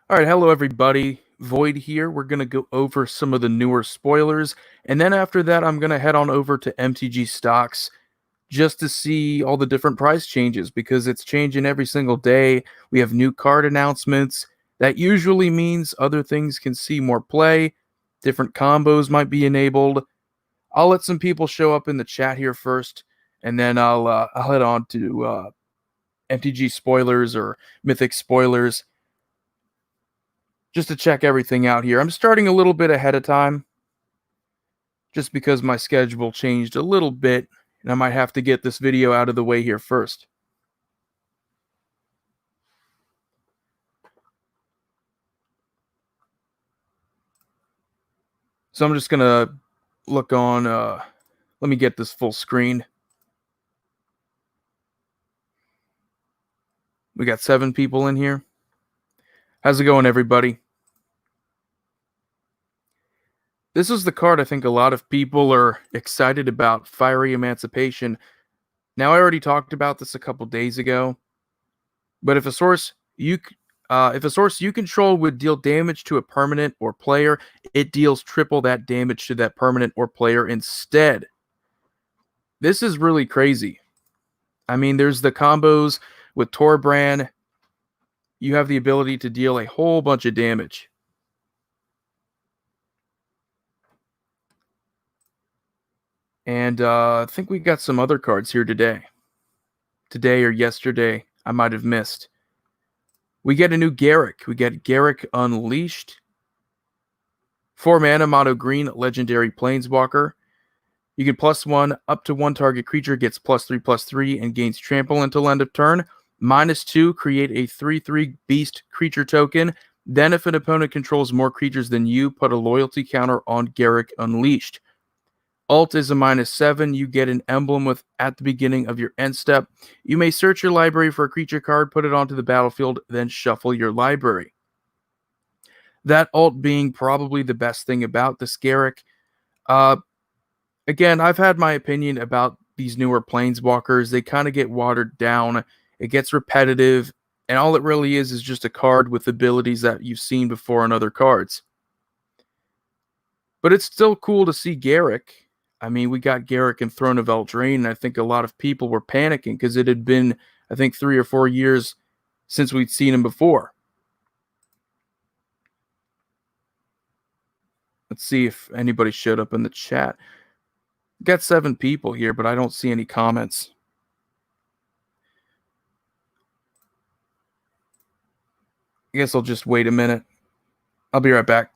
All right, hello everybody. Void here. We're going to go over some of the newer spoilers, and then after that I'm going to head on over to MTG stocks just to see all the different price changes because it's changing every single day. We have new card announcements. That usually means other things can see more play. Different combos might be enabled. I'll let some people show up in the chat here first, and then I'll head on to MTG spoilers or Mythic spoilers just to check everything out here. I'm starting a little bit ahead of time just because my schedule changed a little bit and I might have to get this video out of the way here first. So I'm just going to look on, let me get this full screen. We got 7 people in here. How's it going, everybody? This is the card I think a lot of people are excited about, Fiery Emancipation. Now, I already talked about this a couple days ago, but if a source you control would deal damage to a permanent or player, it deals triple that damage to that permanent or player instead. This is really crazy. I mean, there's the combos with Torbran. You have the ability to deal a whole bunch of damage. And I think we got some other cards here today. Today or yesterday, I might have missed. We get a new Garruk. We get Garruk Unleashed. 4 mana, mono green, legendary planeswalker. You get +1 up to 1 target creature gets +3/+3 and gains trample until end of turn. -2, create a 3/3 beast creature token. Then if an opponent controls more creatures than you, put a loyalty counter on Garruk Unleashed. Alt is a -7. You get an emblem with at the beginning of your end step. You may search your library for a creature card, put it onto the battlefield, then shuffle your library. That alt being probably the best thing about this Garruk. Again, I've had my opinion about these newer planeswalkers. They kind of get watered down. It gets repetitive, and all it really is just a card with abilities that you've seen before in other cards. But it's still cool to see Garruk. I mean, we got Garruk in Throne of Eldraine, and I think a lot of people were panicking because it had been, I think, 3 or 4 years since we'd seen him before. Let's see if anybody showed up in the chat. Got 7 people here, but I don't see any comments. I guess I'll just wait a minute. I'll be right back.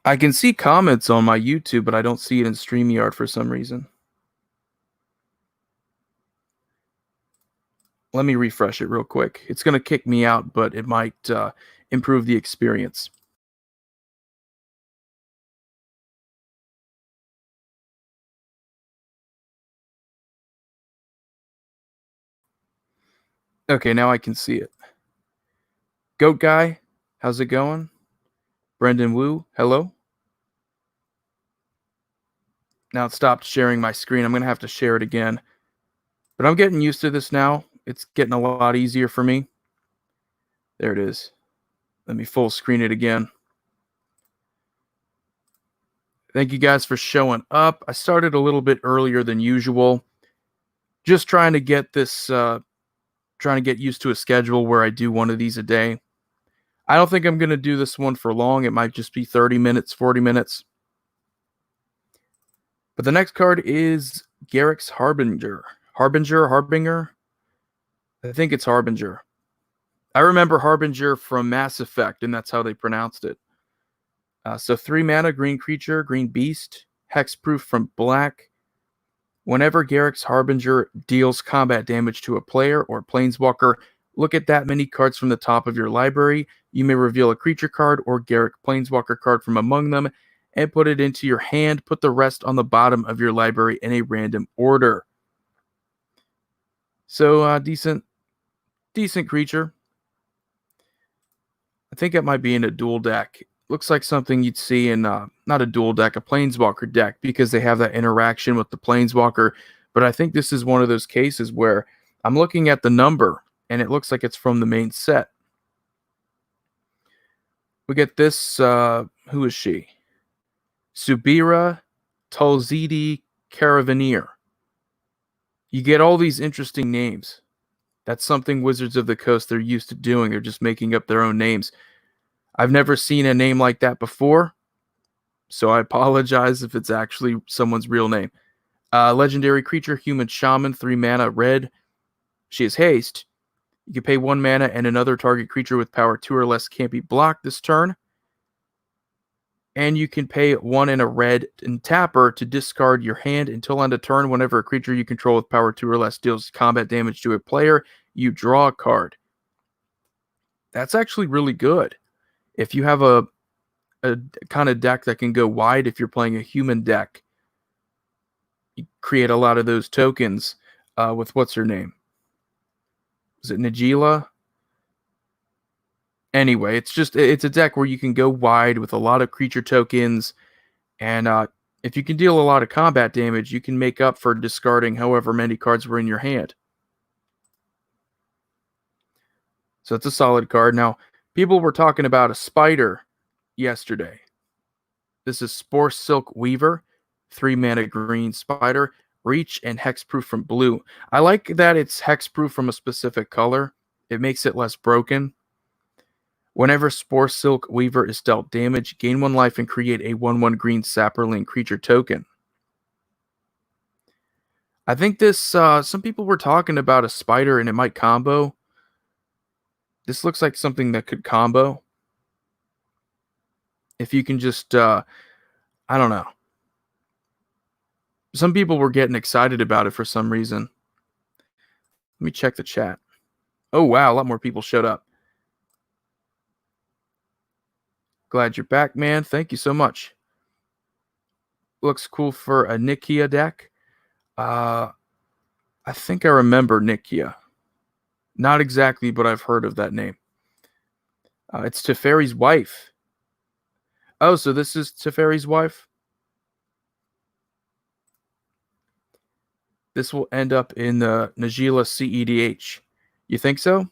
I can see comments on my YouTube, but I don't see it in StreamYard for some reason. Let me refresh it real quick. It's going to kick me out, but it might improve the experience. Okay, now I can see it. Goat Guy, how's it going? Brendan Wu, hello? Now it stopped sharing my screen. I'm going to have to share it again. But I'm getting used to this now. It's getting a lot easier for me. There it is. Let me full screen it again. Thank you guys for showing up. I started a little bit earlier than usual. Just trying to get this, trying to get used to a schedule where I do one of these a day. I don't think I'm going to do this one for long. It might just be 30 minutes, 40 minutes. But the next card is Garruk's Harbinger. Harbinger? I think it's Harbinger. I remember Harbinger from Mass Effect, and that's how they pronounced it. So 3 mana, green creature, green beast, hexproof from black. Whenever Garruk's Harbinger deals combat damage to a player or planeswalker, look at that many cards from the top of your library. You may reveal a creature card or Garruk planeswalker card from among them and put it into your hand. Put the rest on the bottom of your library in a random order. So, decent creature. I think it might be in a dual deck. Looks like something you'd see in, not a dual deck, a planeswalker deck, because they have that interaction with the planeswalker. But I think this is one of those cases where I'm looking at the number, and it looks like it's from the main set. We get this, who is she? Subira Tulzidi Caravaneer. You get all these interesting names. That's something Wizards of the Coast they're used to doing. They're just making up their own names. I've never seen a name like that before, so I apologize if it's actually someone's real name. Legendary creature, human shaman, 3 mana, red. She has haste. You can pay 1 mana and another target creature with power 2 or less can't be blocked this turn. And you can pay 1 and a red and tap her to discard your hand until end of turn. Whenever a creature you control with power 2 or less deals combat damage to a player, you draw a card. That's actually really good. If you have a kind of deck that can go wide, if you're playing a human deck, you create a lot of those tokens with what's her name? Is it Najila? Anyway, it's a deck where you can go wide with a lot of creature tokens, and if you can deal a lot of combat damage, you can make up for discarding however many cards were in your hand. So it's a solid card. Now, people were talking about a spider yesterday. This is Spore Silk Weaver, 3 mana green spider, reach and hexproof from blue. I like that it's hexproof from a specific color. It makes it less broken. Whenever Spore Silk Weaver is dealt damage, gain 1 life and create a 1/1 green sapperling creature token. I think this, some people were talking about a spider and it might combo. This looks like something that could combo. If you can just, I don't know. Some people were getting excited about it for some reason. Let me check the chat. Oh, wow, a lot more people showed up. Glad you're back, man. Thank you so much. Looks cool for a Nikia deck. I think I remember Nikia. Not exactly, but I've heard of that name. It's Teferi's wife. Oh, so this is Teferi's wife? This will end up in the Najila CEDH. You think so?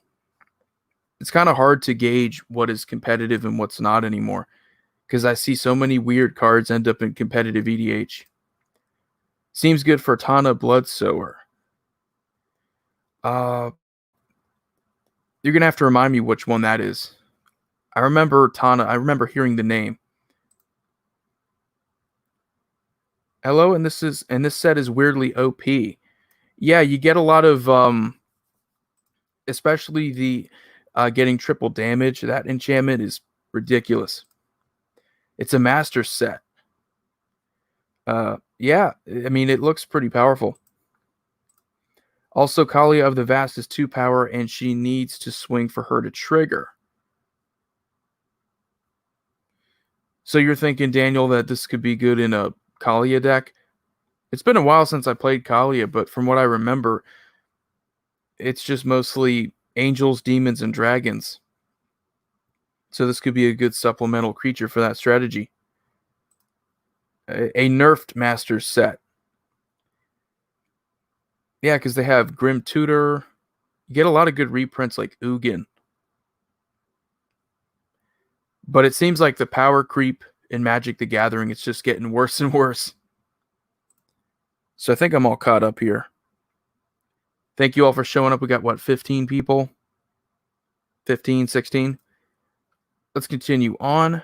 It's kind of hard to gauge what is competitive and what's not anymore, because I see so many weird cards end up in competitive EDH. Seems good for Tana Bloodsower. You're going to have to remind me which one that is. I remember Tana. I remember hearing the name. Hello, and this set is weirdly OP. Yeah, you get a lot of especially the getting triple damage. That enchantment is ridiculous. It's a master set. Yeah, I mean, it looks pretty powerful. Also, Kalia of the Vast is 2 power, and she needs to swing for her to trigger. So you're thinking, Daniel, that this could be good in a Kalia deck? It's been a while since I played Kalia, but from what I remember, it's just mostly angels, demons, and dragons. So this could be a good supplemental creature for that strategy. A nerfed Masters set. Yeah, because they have Grim Tutor. You get a lot of good reprints like Ugin. But it seems like the power creep in Magic the Gathering, it's just getting worse and worse. So I think I'm all caught up here. Thank you all for showing up. We got, what, 15 people? 15, 16? Let's continue on.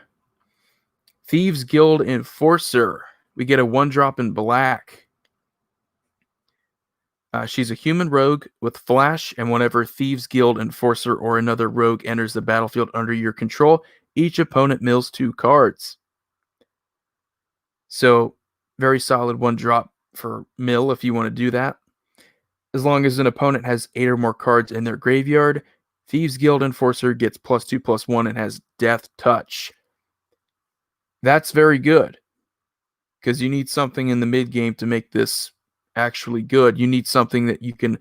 Thieves Guild Enforcer. We get a 1-drop in black. She's a human rogue with flash, and whenever Thieves Guild Enforcer or another rogue enters the battlefield under your control, each opponent mills 2 cards. So, very solid 1-drop for mill if you want to do that. As long as an opponent has 8 or more cards in their graveyard, Thieves Guild Enforcer gets +2/+1 and has Death Touch. That's very good, because you need something in the mid game to make this actually good. You need something that you can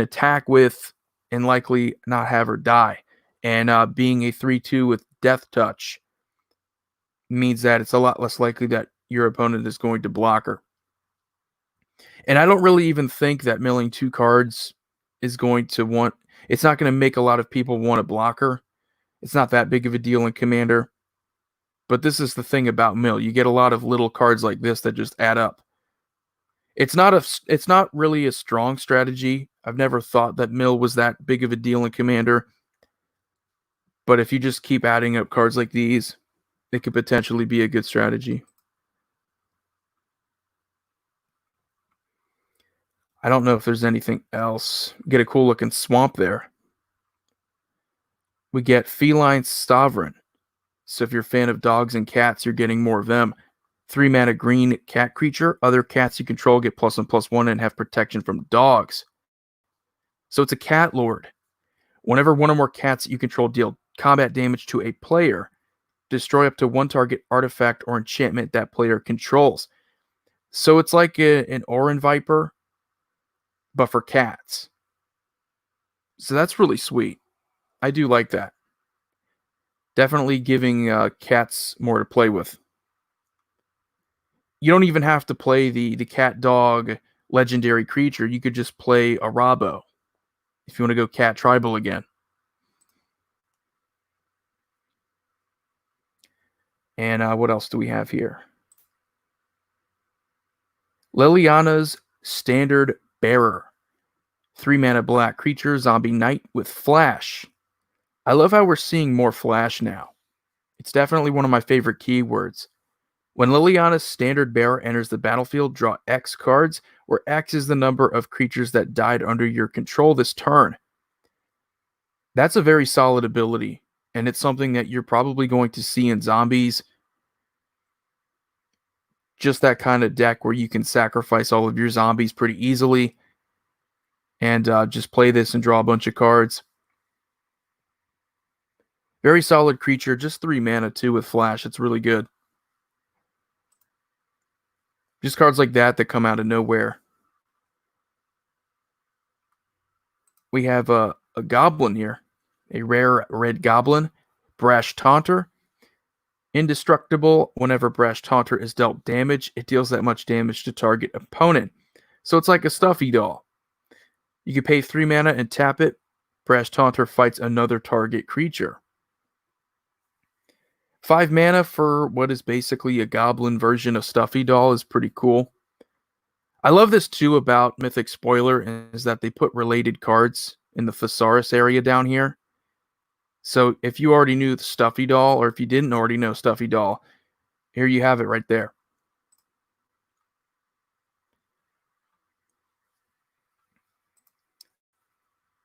attack with and likely not have her die. And being a 3/2 with Death Touch means that it's a lot less likely that your opponent is going to block her. And I don't really even think that milling 2 cards is going to want... It's not going to make a lot of people want to block her. It's not that big of a deal in Commander. But this is the thing about mill. You get a lot of little cards like this that just add up. It's not really a strong strategy. I've never thought that mill was that big of a deal in Commander. But if you just keep adding up cards like these, it could potentially be a good strategy. I don't know if there's anything else. Get a cool looking swamp there. We get Feline Sovereign. So if you're a fan of dogs and cats, you're getting more of them. 3 mana green cat creature. Other cats you control get +1/+1 and have protection from dogs. So it's a cat lord. Whenever one or more cats that you control deal combat damage to a player, destroy up to 1 target artifact or enchantment that player controls. So it's like an Oran Viper, but for cats. So that's really sweet. I do like that. Definitely giving cats more to play with. You don't even have to play the cat dog legendary creature. You could just play a Rabo if you want to go cat tribal again. And what else do we have here? Liliana's Standard Bearer. 3 mana black creature, zombie knight with flash. I love how we're seeing more flash now. It's definitely one of my favorite keywords. When Liliana's Standard Bearer enters the battlefield, draw X cards, where X is the number of creatures that died under your control this turn. That's a very solid ability, and it's something that you're probably going to see in zombies. Just that kind of deck where you can sacrifice all of your zombies pretty easily and just play this and draw a bunch of cards. Very solid creature, just 3 mana too with flash. It's really good. Just cards like that come out of nowhere. We have a goblin here. A rare red goblin. Brash Taunter. Indestructible. Whenever Brash Taunter is dealt damage, it deals that much damage to target opponent. So it's like a stuffy doll. You can pay 3 mana and tap it. Brash Taunter fights another target creature. 5 mana for what is basically a goblin version of Stuffy Doll is pretty cool. I love this too about Mythic Spoiler, is that they put related cards in the Thesaurus area down here. So if you already knew the Stuffy Doll, or if you didn't already know Stuffy Doll, here you have it right there.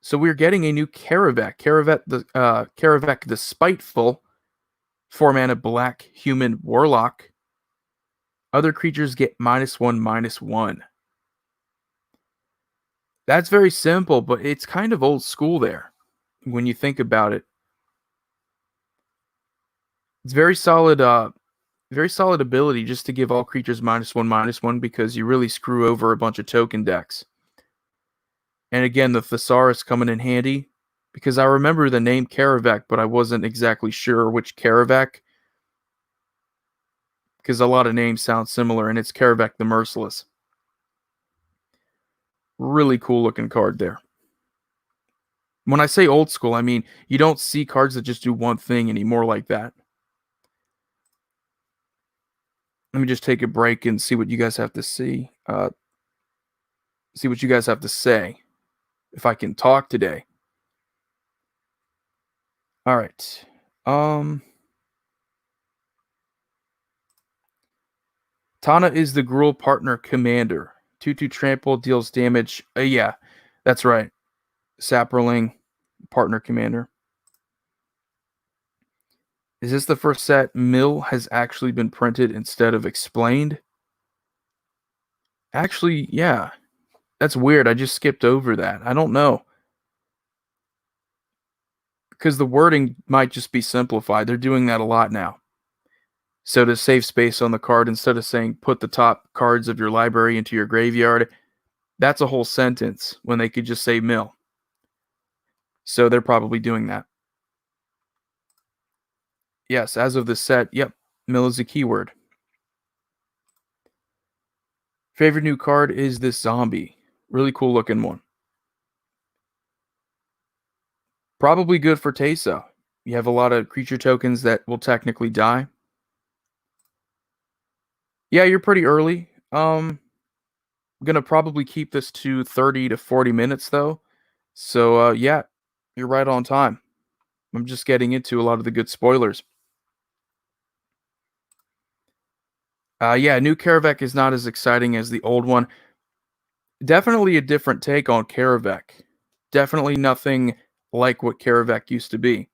So we're getting a new Garruk. Garruk the Spiteful. 4 mana black human warlock. Other creatures get -1/-1. That's very simple, but it's kind of old school there when you think about it. It's very solid ability just to give all creatures -1/-1 because you really screw over a bunch of token decks. And again, the Thesaurus coming in handy because I remember the name Garruk, but I wasn't exactly sure which Garruk, because a lot of names sound similar, and it's Garruk the Merciless. Really cool looking card there. When I say old school, I mean you don't see cards that just do one thing anymore like that. Let me just take a break and see what you guys have to see. See what you guys have to say. If I can talk today. All right. Tana is the Gruul partner commander. 2/2 trample deals damage. Yeah, that's right. Saproling, partner commander. Is this the first set Mill has actually been printed instead of explained? Actually, yeah. That's weird. I just skipped over that. I don't know. Because the wording might just be simplified. They're doing that a lot now. So to save space on the card, instead of saying put the top cards of your library into your graveyard, that's a whole sentence when they could just say mill. So they're probably doing that. Yes, as of the set, yep, mill is a keyword. Favorite new card is this zombie. Really cool looking one. Probably good for Tesa. You have a lot of creature tokens that will technically die. Yeah, you're pretty early. I'm gonna probably keep this to 30 to 40 minutes though. So yeah, you're right on time. I'm just getting into a lot of the good spoilers. Yeah, new Karavek is not as exciting as the old one. Definitely a different take on Karavek. Definitely nothing like what Karavek used to be.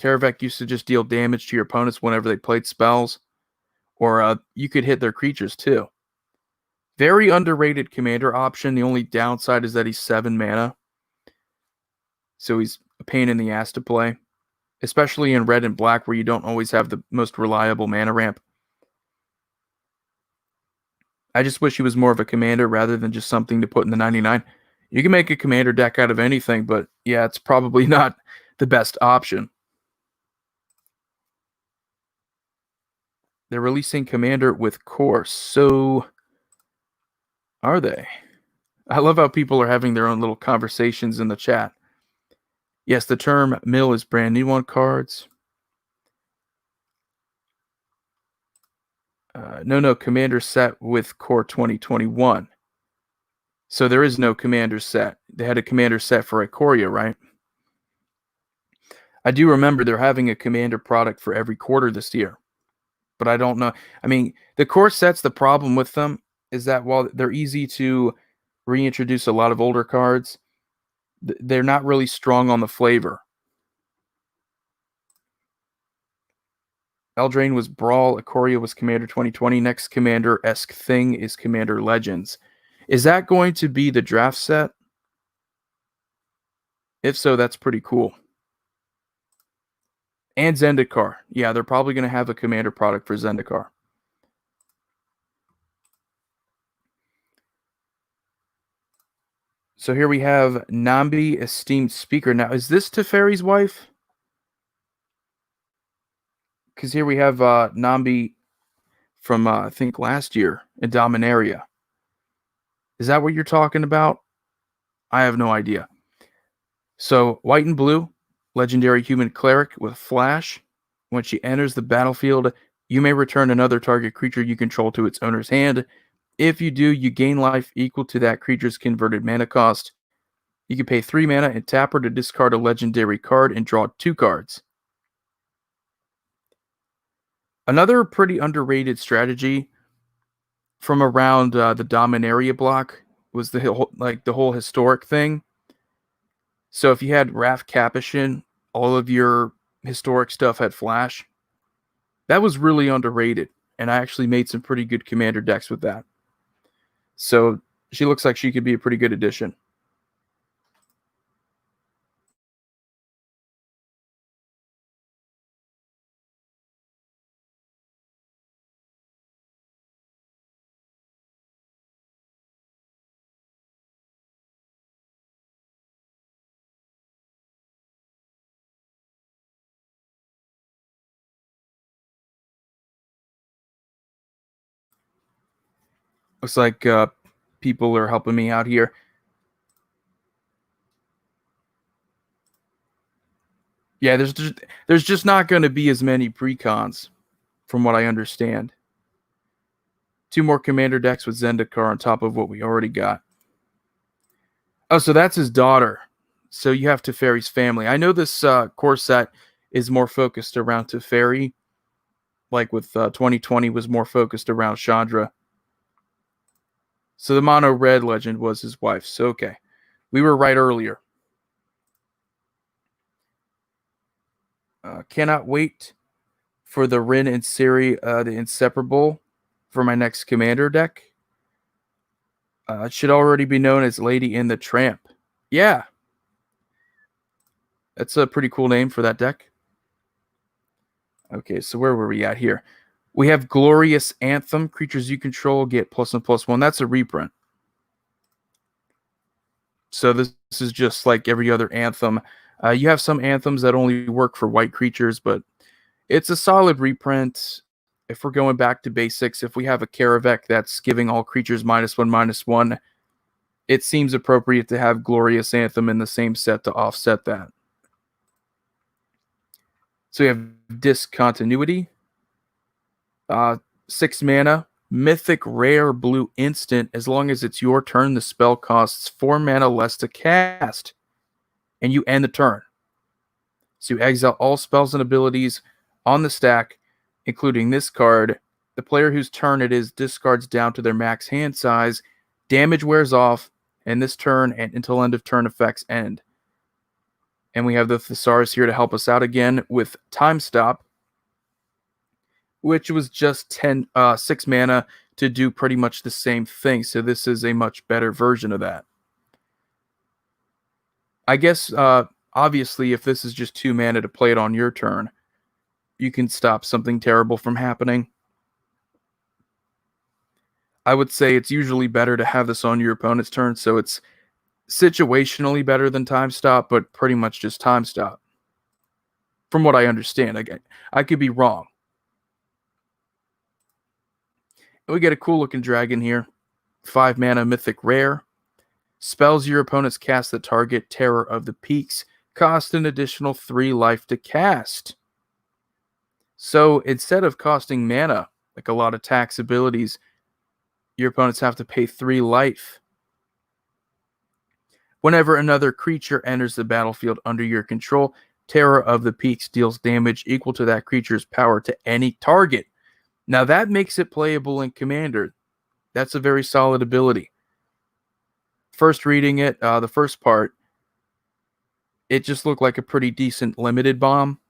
Karavek used to just deal damage to your opponents whenever they played spells, or you could hit their creatures too. Very underrated commander option. The only downside is that he's 7 mana, so he's a pain in the ass to play, especially in red and black where you don't always have the most reliable mana ramp. I just wish he was more of a commander rather than just something to put in the 99. You can make a commander deck out of anything, but yeah, it's probably not the best option. They're releasing Commander with Course, so are they? I love how people are having their own little conversations in the chat. Yes, the term mill is brand new on cards. No, Commander set with Core 2021. So there is no Commander set. They had a Commander set for Ikoria, right? I do remember they're having a Commander product for every quarter this year, but I don't know. I mean, the core sets, the problem with them is that while they're easy to reintroduce a lot of older cards, they're not really strong on the flavor. Eldraine was Brawl, Ikoria was Commander 2020. Next Commander-esque thing is Commander Legends. Is that going to be the draft set? If so, that's pretty cool. And Zendikar. Yeah, they're probably going to have a Commander product for Zendikar. So here we have Nambi, esteemed speaker. Now, is this Teferi's wife? Because here we have Nambi from, I think, last year in Dominaria. Is that what you're talking about? I have no idea. So, white and blue, legendary human cleric with flash. When she enters the battlefield, you may return another target creature you control to its owner's hand. If you do, you gain life equal to that creature's converted mana cost. You can pay 3 mana and tap her to discard a legendary card and draw 2 cards. Another pretty underrated strategy from around the Dominaria block was the whole historic thing. So if you had Wrath Capuchin, all of your historic stuff had flash. That was really underrated, and I actually made some pretty good commander decks with that. So she looks like she could be a pretty good addition. Looks like people are helping me out here. Yeah, there's just not going to be as many precons, from what I understand. 2 more commander decks with Zendikar on top of what we already got. Oh, so that's his daughter. So you have Teferi's family. I know this core set is more focused around Teferi, like with 2020 was more focused around Chandra. So the mono red legend was his wife. So okay, we were right earlier. Cannot wait for the Rin and Siri, the Inseparable, for my next commander deck. It should already be known as Lady in the Tramp. Yeah, that's a pretty cool name for that deck. Okay, so where were we at here? We have Glorious Anthem. Creatures you control get +1/+1. That's a reprint. So this is just like every other Anthem. You have some Anthems that only work for white creatures, but it's a solid reprint. If we're going back to basics, if we have a Karavek that's giving all creatures -1/-1, it seems appropriate to have Glorious Anthem in the same set to offset that. So we have Discontinuity. 6 mana, mythic rare blue instant. As long as it's your turn, the spell costs 4 mana less to cast, and you end the turn. So you exile all spells and abilities on the stack, including this card. The player whose turn it is discards down to their max hand size. Damage wears off, and this turn and until end of turn effects end. And we have the Thesaurus here to help us out again with Time Stop, which was just 6 mana to do pretty much the same thing. So this is a much better version of that. I guess, obviously, if this is just 2 mana to play it on your turn, you can stop something terrible from happening. I would say it's usually better to have this on your opponent's turn, so it's situationally better than Time Stop, but pretty much just Time Stop. From what I understand, I could be wrong. We get a cool looking dragon here. 5 mana mythic rare. Spells your opponents cast that target Terror of the Peaks cost an additional 3 life to cast. So instead of costing mana, like a lot of tax abilities, your opponents have to pay 3 life. Whenever another creature enters the battlefield under your control, Terror of the Peaks deals damage equal to that creature's power to any target. Now that makes it playable in Commander. That's a very solid ability. First reading it, the first part, it just looked like a pretty decent limited bomb.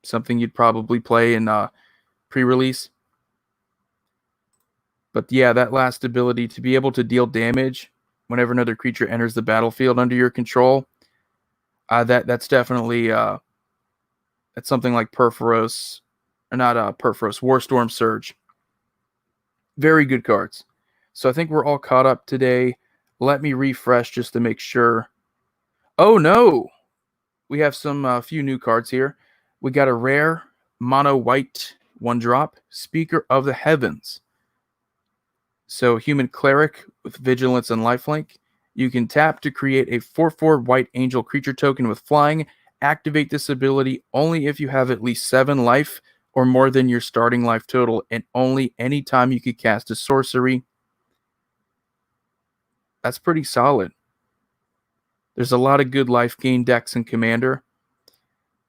Something you'd probably play in pre-release. But yeah, that last ability to be able to deal damage whenever another creature enters the battlefield under your control, that's definitely that's something like Perforos, or not Perforos, Warstorm Surge. Very good cards. So I think we're all caught up today. Let me refresh just to make sure. Oh no! We have some few new cards here. We got a rare mono white 1-drop, Speaker of the Heavens. So human cleric with vigilance and lifelink. You can tap to create a 4/4 white angel creature token with flying. Activate this ability only if you have at least 7 life or more than your starting life total, and only any time you could cast a sorcery. That's pretty solid. There's a lot of good life gain decks in Commander,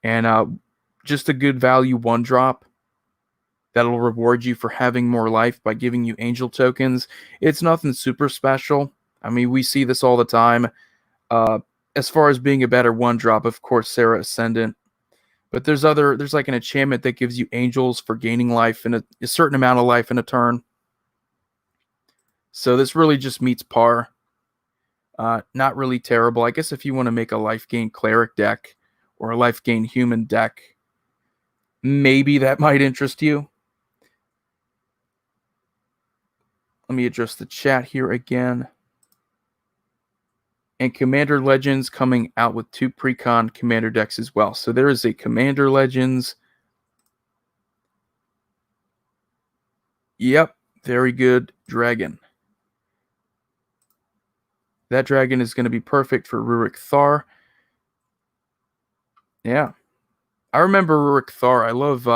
and just a good value 1-drop that'll reward you for having more life by giving you angel tokens. It's nothing super special. I mean, we see this all the time. As far as being a better 1-drop, of course, Sarah Ascendant. But there's like an enchantment that gives you angels for gaining life and a certain amount of life in a turn. So this really just meets par. Not really terrible. I guess if you want to make a life gain cleric deck or a life gain human deck, maybe that might interest you. Let me address the chat here again. And Commander Legends coming out with 2 Precon Commander decks as well. So there is a Commander Legends. Yep, very good dragon. That dragon is going to be perfect for Rurik Thar. Yeah. I remember Rurik Thar. I love,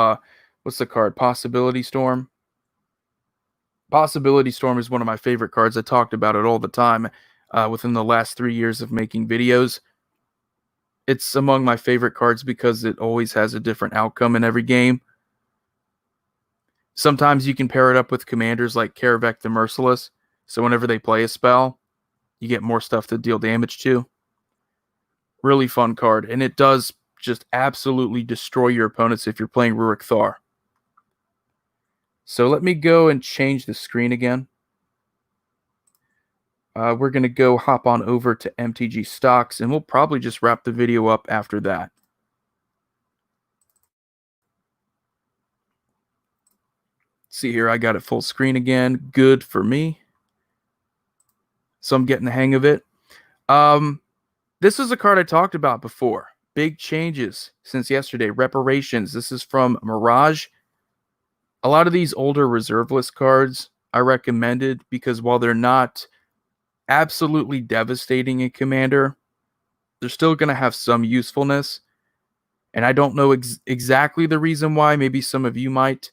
what's the card? Possibility Storm. Possibility Storm is one of my favorite cards. I talked about it all the time within the last 3 years of making videos. It's among my favorite cards because it always has a different outcome in every game. Sometimes you can pair it up with commanders like Karavek the Merciless, so whenever they play a spell, you get more stuff to deal damage to. Really fun card, and it does just absolutely destroy your opponents if you're playing Rurik Thar. So let me go and change the screen again. We're going to go hop on over to MTG stocks, and we'll probably just wrap the video up after that. See here, I got it full screen again. Good for me. So I'm getting the hang of it. This is a card I talked about before. Big changes since yesterday. Reparations. This is from Mirage. A lot of these older reserve list cards I recommended because while they're not absolutely devastating in Commander, they're still going to have some usefulness. And I don't know exactly the reason why. Maybe some of you might.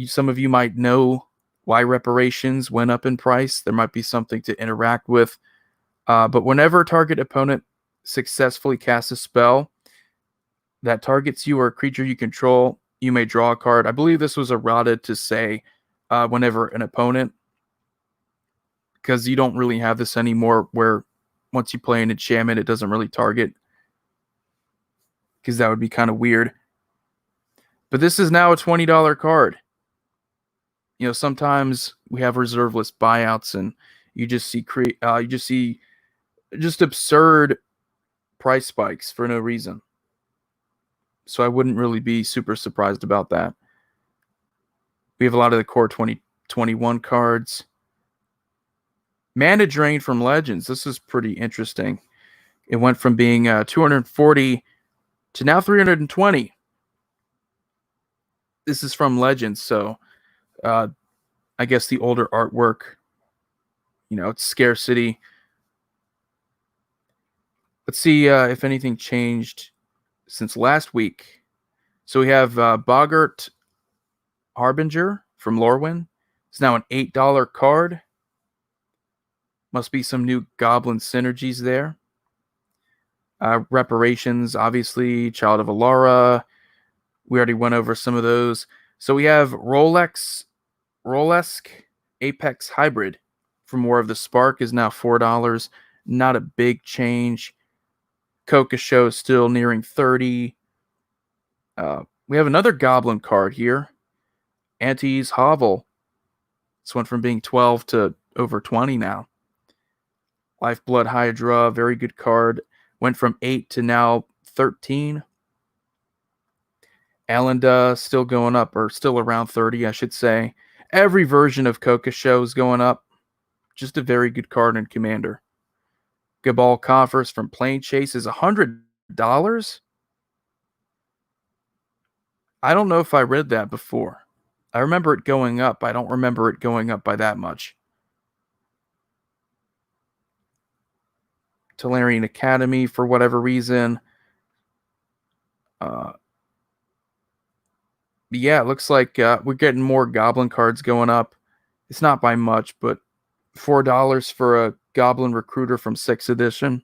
Some of you might know why reparations went up in price. There might be something to interact with. But whenever a target opponent successfully casts a spell that targets you or a creature you control, you may draw a card. I believe this was errata to say whenever an opponent, because you don't really have this anymore where once you play an enchantment, it doesn't really target, because that would be kind of weird. But this is now a $20 card. You know, sometimes we have reserve list buyouts, and you just see just absurd price spikes for no reason. So I wouldn't really be super surprised about that. We have a lot of the core 2021 cards. Mana Drain from Legends. This is pretty interesting. It went from being 240 to now 320. This is from Legends, so I guess the older artwork, you know, it's scarcity. Let's see if anything changed since last week. So we have Boggart Harbinger from Lorwyn. It's now an $8 card. Must be some new Goblin synergies there. Reparations, obviously. Child of Alara. We already went over some of those. So we have Rolesk Apex Hybrid from War of the Spark is now $4. Not a big change. Kokosho is still nearing 30. We have another Goblin card here. Antes Hovel. This went from being 12 to over 20 now. Lifeblood Hydra, very good card. Went from 8 to now 13. Alenda still going up, or still around 30, I should say. Every version of Kokosho is going up. Just a very good card in Commander. Cabal Coffers from Plane Chase is $100. I don't know if I read that before. I remember it going up. I don't remember it going up by that much. Tolarian Academy, for whatever reason. Yeah, it looks like we're getting more Goblin cards going up. It's not by much, but $4 for a Goblin Recruiter from 6th edition.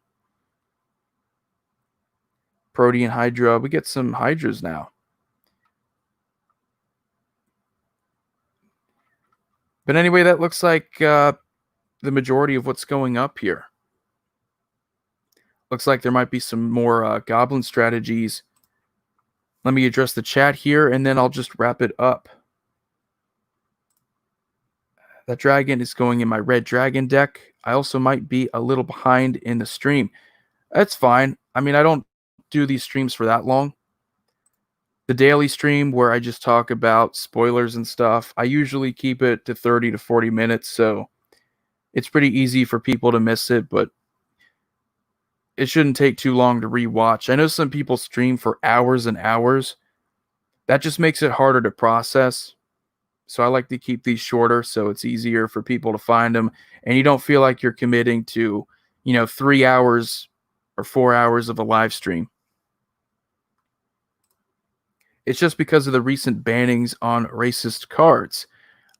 Protean Hydra. We get some Hydras now. But anyway, that looks like the majority of what's going up here. Looks like there might be some more Goblin strategies. Let me address the chat here, and then I'll just wrap it up. That dragon is going in my red dragon deck. I also might be a little behind in the stream. That's fine. I mean, I don't do these streams for that long. The daily stream where I just talk about spoilers and stuff, I usually keep it to 30 to 40 minutes, so it's pretty easy for people to miss it, but it shouldn't take too long to rewatch. I know some people stream for hours and hours. That just makes it harder to process. So I like to keep these shorter so it's easier for people to find them. And you don't feel like you're committing to, 3 hours or 4 hours of a live stream. It's just because of the recent bannings on racist cards.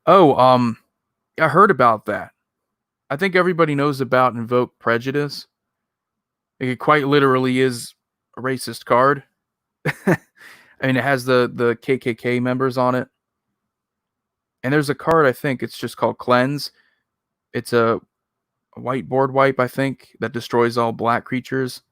Oh, I heard about that. I think everybody knows about Invoke Prejudice. It quite literally is a racist card. I mean, it has the KKK members on it. And there's a card, I think it's just called Cleanse. It's a white board wipe, I think, that destroys all black creatures.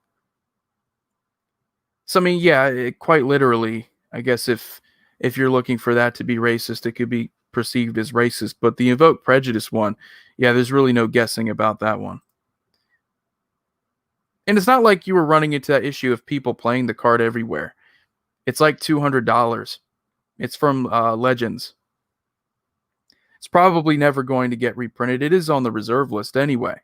So, I mean, yeah, quite literally, I guess if you're looking for that to be racist, it could be perceived as racist, but the Invoke Prejudice one, yeah, there's really no guessing about that one. And it's not like you were running into that issue of people playing the card everywhere. It's like $200. It's from Legends. It's probably never going to get reprinted. It is on the reserve list anyway.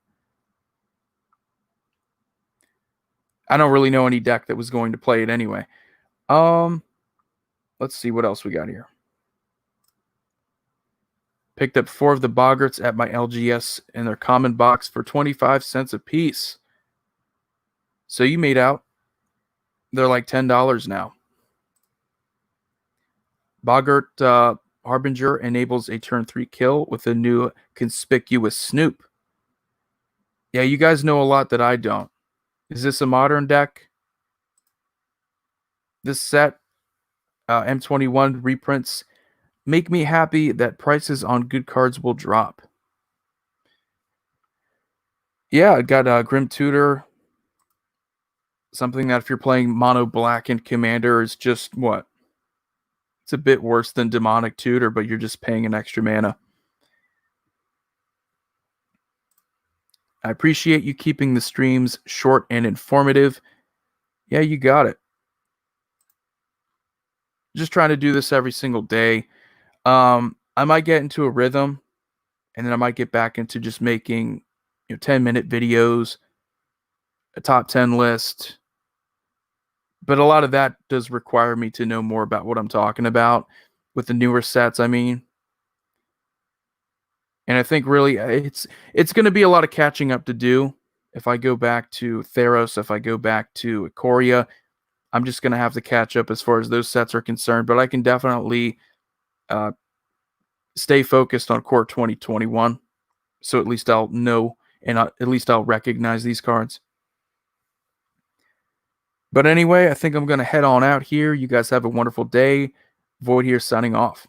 I don't really know any deck that was going to play it anyway. Let's see what else we got here. Picked up 4 of the Boggarts at my LGS in their common box for 25 cents a piece. So you made out. They're like $10 now. Boggart Harbinger enables a turn 3 kill with a new conspicuous Snoop. Yeah, you guys know a lot that I don't. Is this a modern deck? This set, M21 reprints, make me happy that prices on good cards will drop. Yeah, I got Grim Tutor. Something that if you're playing mono black and Commander is just what? It's a bit worse than Demonic Tutor, but you're just paying an extra mana. I appreciate you keeping the streams short and informative. Yeah, you got it. Just trying to do this every single day. I might get into a rhythm, and then I might get back into just making 10-minute videos, a top 10 list. But a lot of that does require me to know more about what I'm talking about with the newer sets, I mean. And I think really it's going to be a lot of catching up to do. If I go back to Theros, if I go back to Ikoria, I'm just going to have to catch up as far as those sets are concerned. But I can definitely stay focused on Core 2021. So at least I'll know and at least I'll recognize these cards. But anyway, I think I'm going to head on out here. You guys have a wonderful day. Void here signing off.